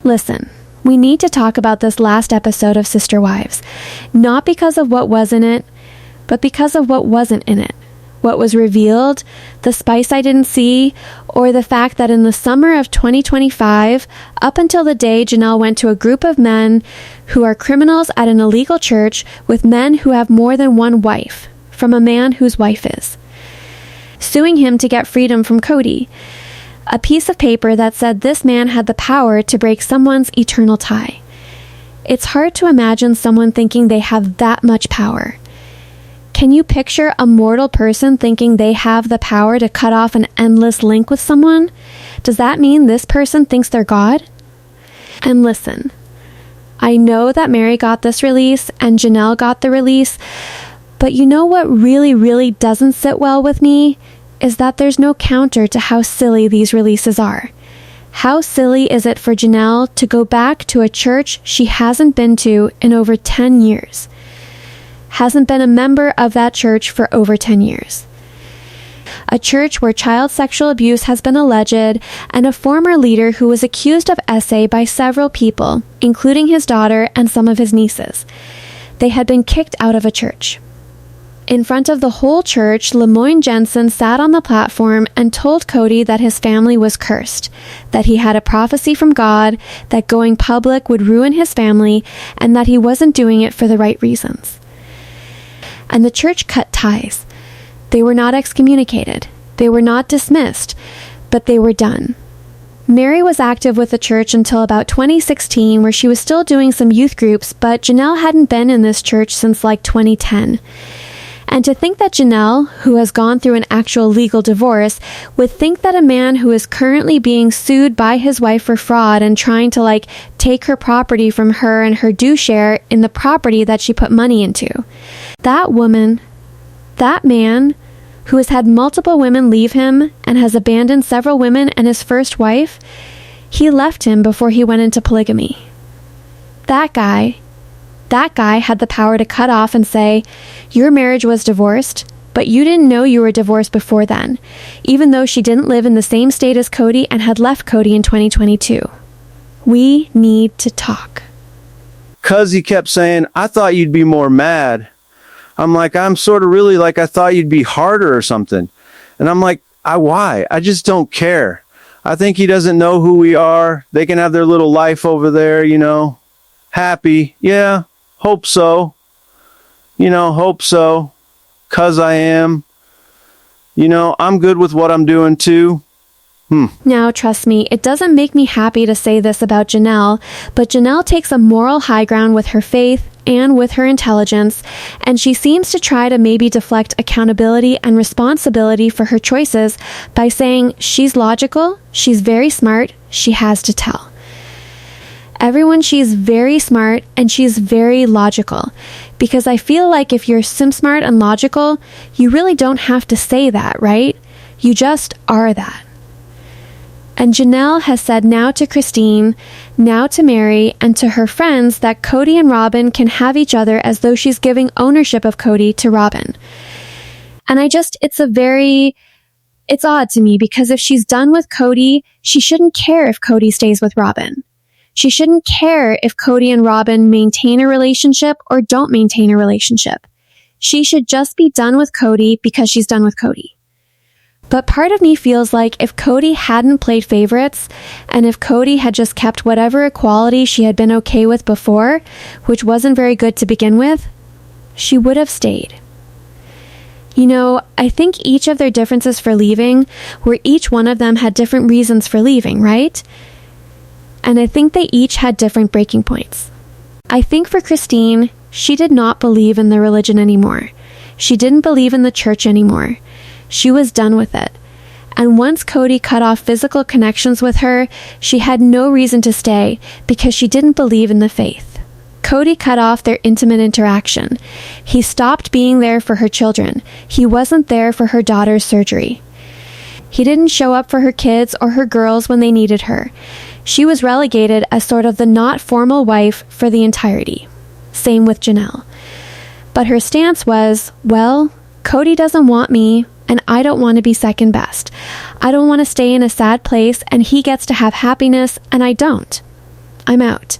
Listen, we need to talk about this last episode of Sister Wives, not because of what was in it, but because of what wasn't in it. What was revealed, the spice I didn't see, or the fact that in the summer of 2025, up until the day Janelle went to a group of men who are criminals at an illegal church with men who have more than one wife, from a man whose wife is, suing him to get freedom from Kody. A piece of paper that said this man had the power to break someone's eternal tie. It's hard to imagine someone thinking they have that much power. Can you picture a mortal person thinking they have the power to cut off an endless link with someone? Does that mean this person thinks they're God? And listen, I know that Mary got this release and Janelle got the release, but you know what really doesn't sit well with me? Is that there's no counter to how silly these releases are. How silly is it for Janelle to go back to a church she hasn't been to in over 10 years? Hasn't been a member of that church for over 10 years. A church where child sexual abuse has been alleged, and a former leader who was accused of SA by several people, including his daughter and some of his nieces. They had been kicked out of a church. In front of the whole church, Lemoyne Jensen sat on the platform and told Kody that his family was cursed, that he had a prophecy from God, that going public would ruin his family, and that he wasn't doing it for the right reasons. And the church cut ties. They were not excommunicated. They were not dismissed, but they were done. Mary was active with the church until about 2016, where she was still doing some youth groups, but Janelle hadn't been in this church since like 2010. And to think that Janelle, who has gone through an actual legal divorce, would think that a man who is currently being sued by his wife for fraud and trying to take her property from her and her due share in the property that she put money into. That woman, that man, who has had multiple women leave him and has abandoned several women and his first wife, he left him before he went into polygamy. That guy had the power to cut off and say, your marriage was divorced, but you didn't know you were divorced before then, even though she didn't live in the same state as Kody and had left Kody in 2022. We need to talk. 'Cause he kept saying, I thought you'd be more mad. I'm like, I'm sort of really I thought you'd be harder or something. And I'm like, why? I just don't care. I think he doesn't know who we are. They can have their little life over there, happy. Yeah. Hope so. Hope so. 'Cause I am. I'm good with what I'm doing too. Now, trust me, it doesn't make me happy to say this about Janelle, but Janelle takes a moral high ground with her faith and with her intelligence, and she seems to try to maybe deflect accountability and responsibility for her choices by saying she's logical, she's very smart, she has to tell. Everyone, she's very smart and she's very logical, because I feel like if you're sim-smart and logical, you really don't have to say that, right? You just are that. And Janelle has said now to Christine, now to Mary, and to her friends that Kody and Robin can have each other as though she's giving ownership of Kody to Robin. And it's odd to me, because if she's done with Kody, she shouldn't care if Kody stays with Robin. She shouldn't care if Kody and Robin maintain a relationship or don't maintain a relationship. She should just be done with Kody because she's done with Kody. But part of me feels like if Kody hadn't played favorites, and if Kody had just kept whatever equality she had been okay with before, which wasn't very good to begin with, she would have stayed. I think each of their differences for leaving were each one of them had different reasons for leaving, right? And I think they each had different breaking points. I think for Christine, she did not believe in the religion anymore. She didn't believe in the church anymore. She was done with it. And once Kody cut off physical connections with her, she had no reason to stay because she didn't believe in the faith. Kody cut off their intimate interaction. He stopped being there for her children. He wasn't there for her daughter's surgery. He didn't show up for her kids or her girls when they needed her. She was relegated as sort of the not formal wife for the entirety. Same with Janelle. But her stance was, well, Kody doesn't want me, and I don't want to be second best. I don't want to stay in a sad place, and he gets to have happiness, and I don't. I'm out.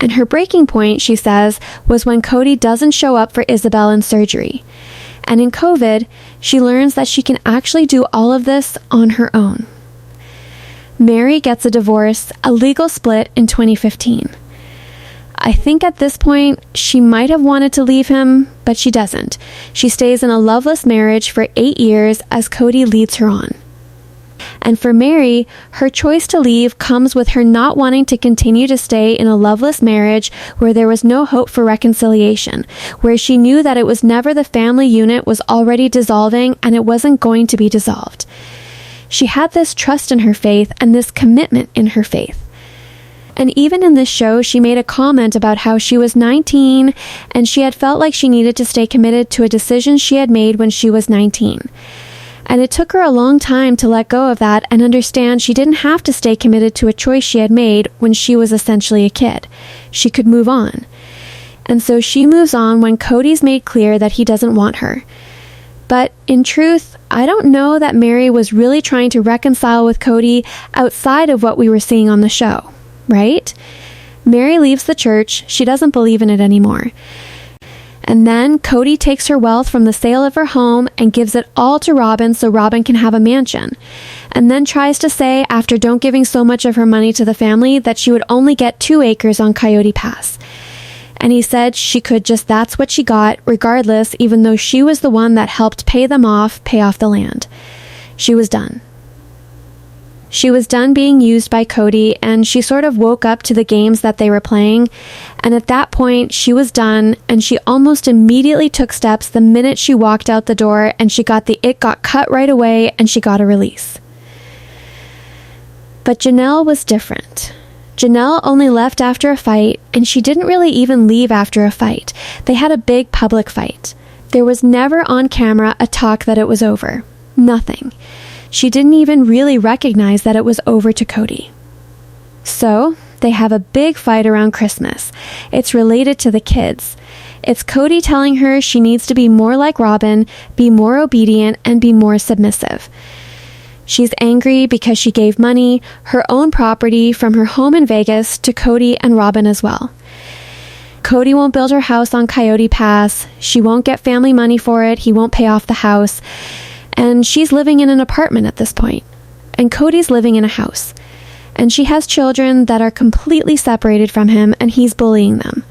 And her breaking point, she says, was when Kody doesn't show up for Isabel in surgery. And in COVID, she learns that she can actually do all of this on her own. Mary gets a divorce, a legal split in 2015. I think at this point, she might have wanted to leave him, but she doesn't. She stays in a loveless marriage for 8 years as Kody leads her on. And for Mary, her choice to leave comes with her not wanting to continue to stay in a loveless marriage where there was no hope for reconciliation, where she knew that it was never the family unit was already dissolving and it wasn't going to be dissolved. She had this trust in her faith and this commitment in her faith. And even in this show, she made a comment about how she was 19 and she had felt like she needed to stay committed to a decision she had made when she was 19. And it took her a long time to let go of that and understand she didn't have to stay committed to a choice she had made when she was essentially a kid. She could move on. And so she moves on when Kody's made clear that he doesn't want her. But in truth, I don't know that Mary was really trying to reconcile with Kody outside of what we were seeing on the show, right? Mary leaves the church. She doesn't believe in it anymore. And then Kody takes her wealth from the sale of her home and gives it all to Robin so Robin can have a mansion. And then tries to say, after don't giving so much of her money to the family, that she would only get 2 acres on Coyote Pass. And he said she could just, that's what she got, regardless, even though she was the one that helped pay off the land. She was done. She was done being used by Kody, and she sort of woke up to the games that they were playing. And at that point, she was done, and she almost immediately took steps the minute she walked out the door, and it got cut right away, and she got a release. But Janelle was different. Janelle only left after a fight, and she didn't really even leave after a fight. They had a big public fight. There was never on camera a talk that it was over. Nothing. She didn't even really recognize that it was over to Kody. So, they have a big fight around Christmas. It's related to the kids. It's Kody telling her she needs to be more like Robin, be more obedient, and be more submissive. She's angry because she gave money, her own property from her home in Vegas, to Kody and Robin as well. Kody won't build her house on Coyote Pass. She won't get family money for it. He won't pay off the house. And she's living in an apartment at this point. And Kody's living in a house. And she has children that are completely separated from him, and he's bullying them.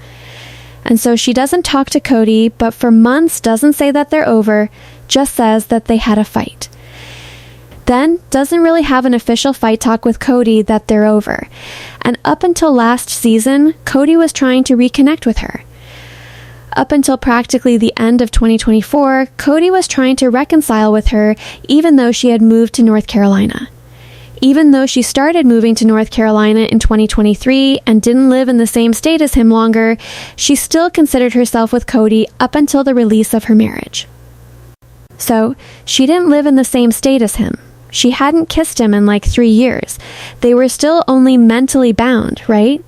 And so she doesn't talk to Kody, but for months doesn't say that they're over, just says that they had a fight. Then doesn't really have an official fight talk with Kody that they're over. And up until last season, Kody was trying to reconnect with her. Up until practically the end of 2024, Kody was trying to reconcile with her even though she had moved to North Carolina. Even though she started moving to North Carolina in 2023 and didn't live in the same state as him longer, she still considered herself with Kody up until the release of her marriage. So, she didn't live in the same state as him. She hadn't kissed him in like 3 years. They were still only mentally bound, right?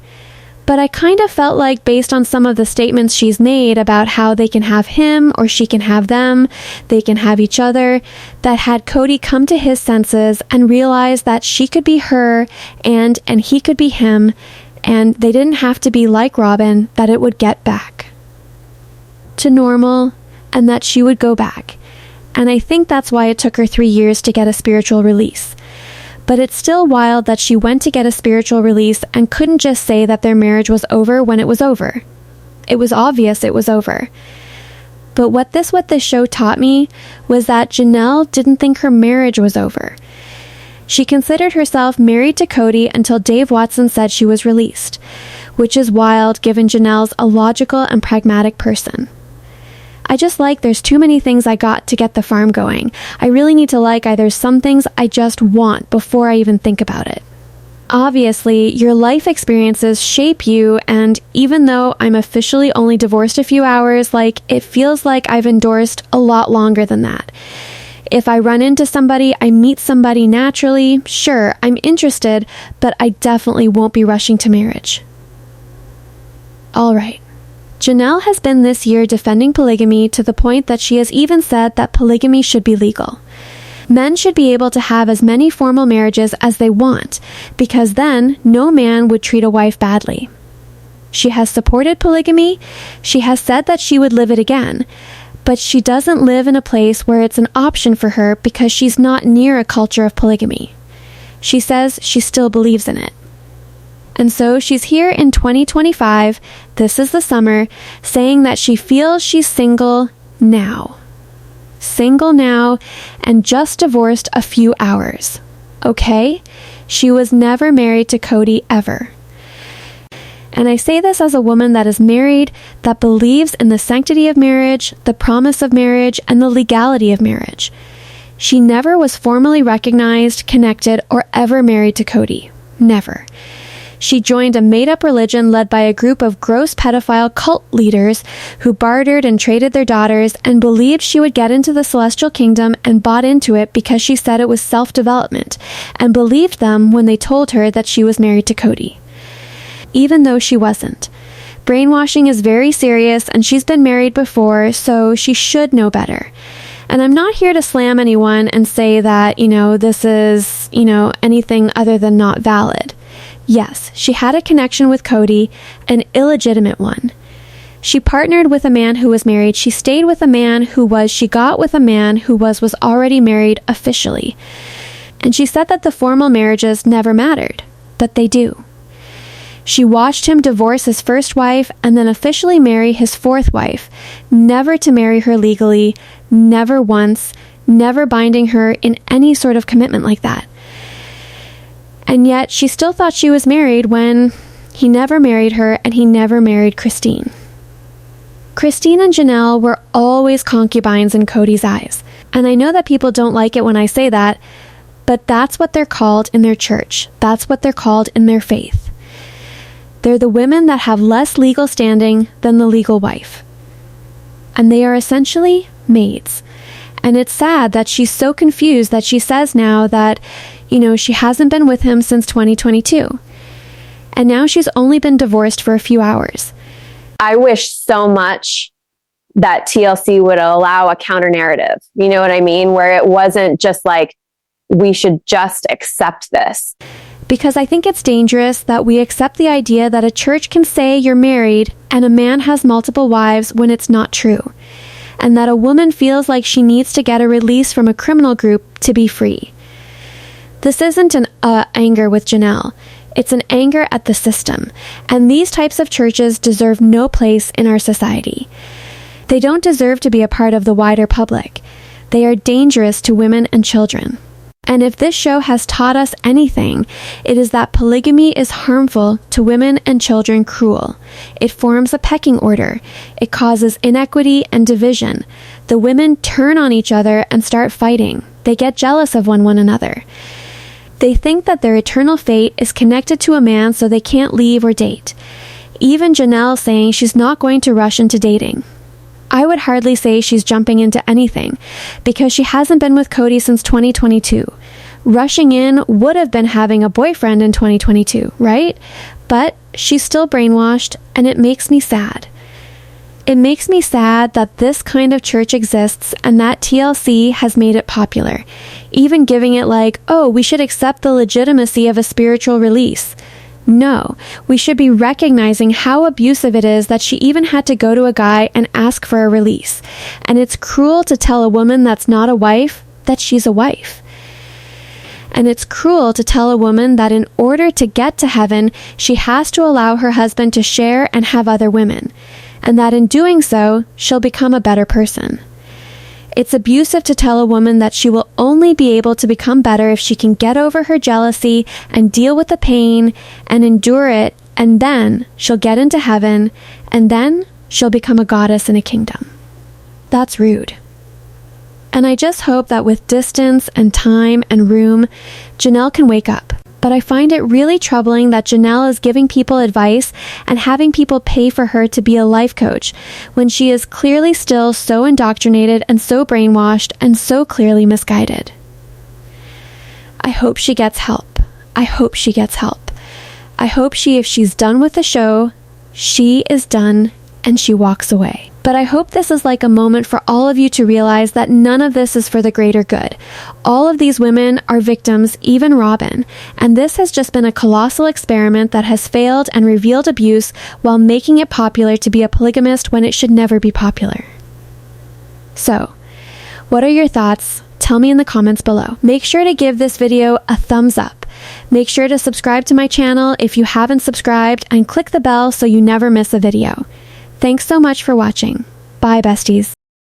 But I kind of felt like, based on some of the statements she's made about how they can have him or she can have them, they can have each other, that had Kody come to his senses and realize that she could be her and he could be him, and they didn't have to be like Robin, that it would get back to normal and that she would go back. And I think that's why it took her 3 years to get a spiritual release. But it's still wild that she went to get a spiritual release and couldn't just say that their marriage was over when it was over. It was obvious it was over. But what this show taught me was that Janelle didn't think her marriage was over. She considered herself married to Kody until Dave Watson said she was released, which is wild given Janelle's a logical and pragmatic person. I just like there's too many things I got to get the farm going. I really need to like either some things I just want before I even think about it. Obviously, your life experiences shape you, and even though I'm officially only divorced a few hours, it feels like I've endorsed a lot longer than that. If I run into somebody, I meet somebody naturally, sure, I'm interested, but I definitely won't be rushing to marriage. All right. Janelle has been this year defending polygamy to the point that she has even said that polygamy should be legal. Men should be able to have as many formal marriages as they want, because then no man would treat a wife badly. She has supported polygamy. She has said that she would live it again, but she doesn't live in a place where it's an option for her because she's not near a culture of polygamy. She says she still believes in it. And so she's here in 2025, this is the summer, saying that she feels she's single now. Single now and just divorced a few hours. Okay? She was never married to Kody ever. And I say this as a woman that is married, that believes in the sanctity of marriage, the promise of marriage, and the legality of marriage. She never was formally recognized, connected, or ever married to Kody. Never. She joined a made-up religion led by a group of gross pedophile cult leaders who bartered and traded their daughters and believed she would get into the celestial kingdom and bought into it because she said it was self-development, and believed them when they told her that she was married to Kody. Even though she wasn't. Brainwashing is very serious, and she's been married before, so she should know better. And I'm not here to slam anyone and say that, this is, anything other than not valid. Yes, she had a connection with Kody, an illegitimate one. She partnered with a man who was married. She stayed with a man she got with a man who was already married officially. And she said that the formal marriages never mattered, but they do. She watched him divorce his first wife and then officially marry his fourth wife, never to marry her legally, never once, never binding her in any sort of commitment like that. And yet she still thought she was married when he never married her and he never married Christine. Christine and Janelle were always concubines in Kody's eyes. And I know that people don't like it when I say that, but that's what they're called in their church. That's what they're called in their faith. They're the women that have less legal standing than the legal wife. And they are essentially maids. And it's sad that she's so confused that she says now that, she hasn't been with him since 2022. And now she's only been divorced for a few hours. I wish so much that TLC would allow a counter narrative. You know what I mean? Where it wasn't just like, we should just accept this. Because I think it's dangerous that we accept the idea that a church can say you're married and a man has multiple wives when it's not true. And that a woman feels like she needs to get a release from a criminal group to be free. This isn't an anger with Janelle. It's an anger at the system. And these types of churches deserve no place in our society. They don't deserve to be a part of the wider public. They are dangerous to women and children. And if this show has taught us anything, it is that polygamy is harmful to women and children cruel. It forms a pecking order. It causes inequity and division. The women turn on each other and start fighting. They get jealous of one another. They think that their eternal fate is connected to a man so they can't leave or date. Even Janelle saying she's not going to rush into dating. I would hardly say she's jumping into anything, because she hasn't been with Kody since 2022. Rushing in would have been having a boyfriend in 2022, right? But she's still brainwashed, and it makes me sad. It makes me sad that this kind of church exists and that TLC has made it popular, even giving it like, we should accept the legitimacy of a spiritual release. No, we should be recognizing how abusive it is that she even had to go to a guy and ask for a release. And it's cruel to tell a woman that's not a wife that she's a wife. And it's cruel to tell a woman that in order to get to heaven, she has to allow her husband to share and have other women. And that in doing so, she'll become a better person. It's abusive to tell a woman that she will only be able to become better if she can get over her jealousy and deal with the pain and endure it, and then she'll get into heaven, and then she'll become a goddess in a kingdom. That's rude. And I just hope that with distance and time and room, Janelle can wake up. But I find it really troubling that Janelle is giving people advice and having people pay for her to be a life coach when she is clearly still so indoctrinated and so brainwashed and so clearly misguided. I hope she gets help. I hope she gets help. I hope if she's done with the show, she is done and she walks away. But I hope this is like a moment for all of you to realize that none of this is for the greater good. All of these women are victims, even Robin, and this has just been a colossal experiment that has failed and revealed abuse while making it popular to be a polygamist when it should never be popular. So, what are your thoughts? Tell me in the comments below. Make sure to give this video a thumbs up. Make sure to subscribe to my channel if you haven't subscribed and click the bell so you never miss a video. Thanks so much for watching. Bye, besties.